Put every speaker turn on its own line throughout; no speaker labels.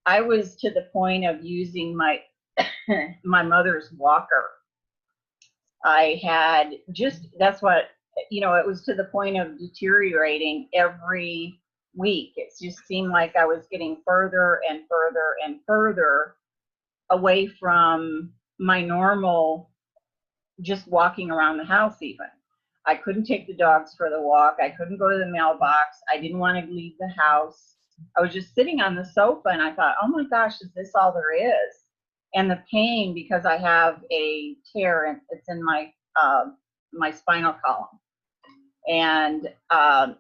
I was to the point of using my my mother's walker. I had just, that's what, it was to the point of deteriorating every week. It just seemed like I was getting further and further and further away from my normal, just walking around the house even. I couldn't take the dogs for the walk. I couldn't go to the mailbox. I didn't want to leave the house. I was just sitting on the sofa and I thought, oh my gosh, is this all there is? And the pain, because I have a tear and it's in my my spinal column, and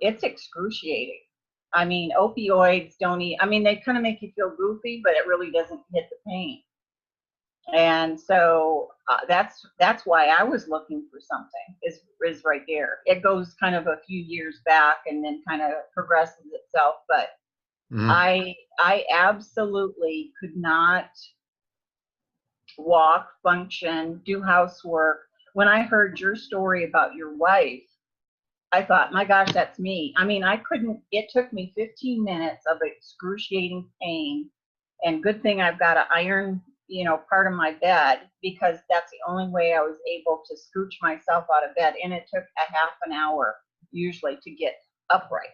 it's excruciating. I mean, opioids don't I mean, they kind of make you feel goofy, but it really doesn't hit the pain. And so that's why I was looking for something, is right there. It goes kind of a few years back and then kind of progresses itself, but I absolutely could not walk, function, do housework. When I heard your story about your wife, I thought, my gosh, that's me. I mean, I couldn't, it took me 15 minutes of excruciating pain, and good thing I've got an iron, part of my bed, because that's the only way I was able to scooch myself out of bed. And it took a half an hour usually to get upright.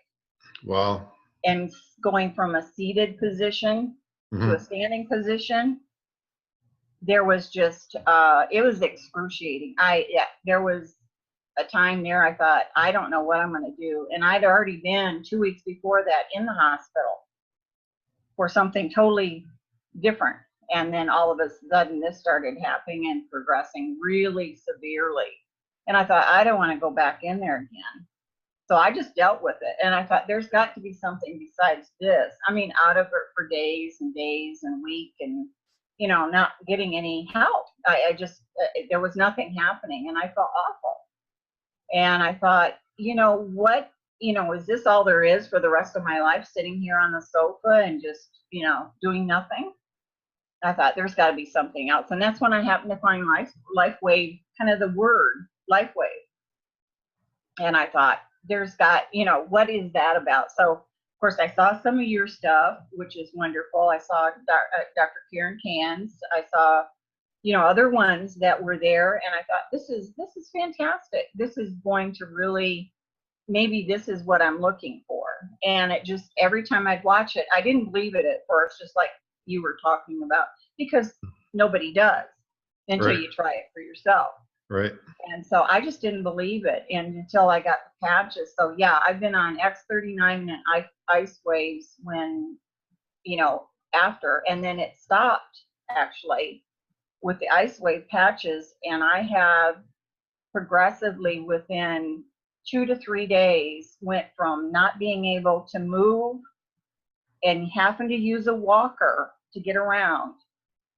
Wow.
And going from a seated position to a standing position, there was just, it was excruciating. There was a time there I thought, I don't know what I'm going to do. And I'd already been 2 weeks before that in the hospital for something totally different. And then all of a sudden this started happening and progressing really severely. And I thought, I don't want to go back in there again. So I just dealt with it. And I thought, there's got to be something besides this. I mean, out of it for days and days and weeks, and, not getting any help. I just, there was nothing happening, and I felt awful. And I thought, what, is this all there is for the rest of my life, sitting here on the sofa and just, doing nothing? I thought, there's got to be something else. And that's when I happened to find LifeWave, kind of the word LifeWave. And I thought, there's got, what is that about? So, of course, I saw some of your stuff, which is wonderful. I saw Dr. Karen Cairns. I saw, other ones that were there. And I thought, this is fantastic. This is going to really, maybe this is what I'm looking for. And it just, every time I'd watch it, I didn't believe it at first, just like you were talking about, because nobody does until you try it for yourself.
Right.
And so I just didn't believe it, and until I got the patches. So yeah, I've been on X39 and ice waves when, after, and then it stopped actually with the ice wave patches. And I have progressively within 2 to 3 days went from not being able to move and having to use a walker to get around.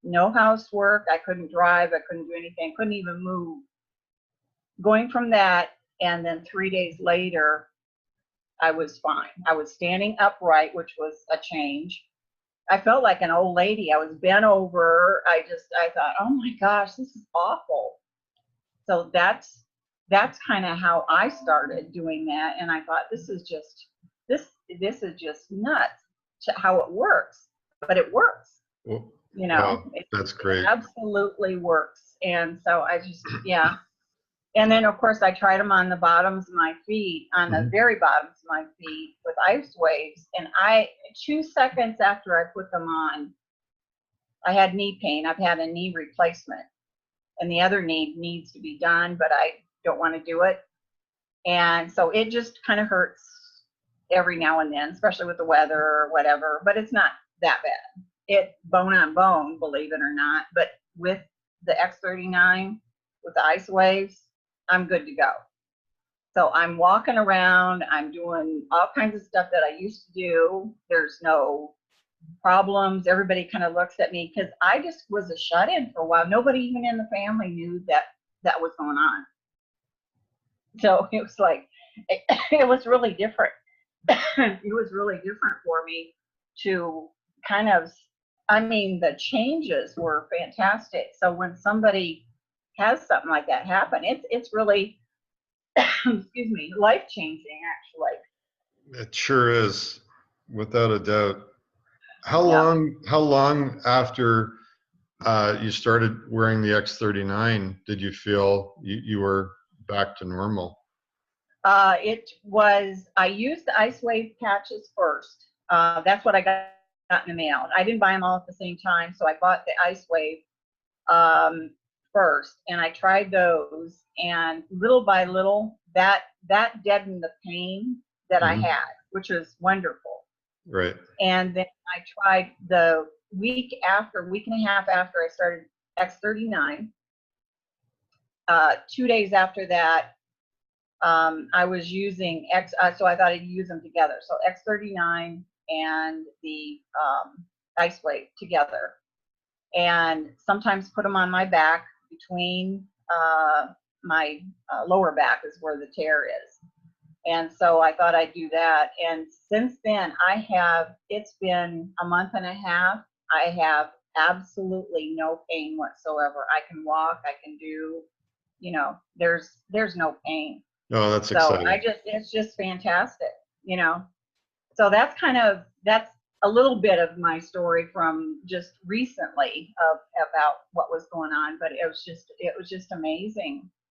No housework. I couldn't drive. I couldn't do anything. Couldn't even move. Going from that, and then 3 days later, I was fine. I was standing upright, which was a change. I felt like an old lady. I was bent over. I thought, oh my gosh, this is awful. So that's kind of how I started doing that. And I thought, this is just nuts how it works, but it works.
Well, wow, that's great.
It absolutely works. And so I just, yeah. And then, of course, I tried them on the bottoms of my feet, on the very bottoms of my feet with ice waves. And 2 seconds after I put them on, I had knee pain. I've had a knee replacement, and the other knee needs to be done, but I don't want to do it. And so it just kind of hurts every now and then, especially with the weather or whatever, but it's not that bad. It's bone on bone, believe it or not. But with the X39, with the ice waves, I'm good to go. So I'm walking around, I'm doing all kinds of stuff that I used to do. There's no problems. Everybody kind of looks at me, because I just was a shut-in for a while. Nobody even in the family knew that was going on. So it was like, it was really different. It was really different for me to kind of, I mean, the changes were fantastic. So when somebody has something like that happen, it's really, excuse me, life-changing, actually.
It sure is, without a doubt.
Yeah.
How long after you started wearing the X39 did you feel you were back to normal?
I used the Ice Wave patches first. That's what I got in the mail. I didn't buy them all at the same time, so I bought the Ice Wave first, and I tried those, and little by little, that deadened the pain that I
Hmm.
had, which was wonderful.
Right.
And then I tried the week and a half after I started X39. 2 days after that, I was using so I thought I'd use them together. So X39 and the Ice Wave together, and sometimes put them on my back between my lower back is where the tear is. And so I thought I'd do that. And since then, it's been a month and a half. I have absolutely no pain whatsoever. I can walk, I can do, there's no pain.
Oh, that's
So
exciting.
it's just fantastic, you know. So that's a little bit of my story from just recently about what was going on, but it was just amazing.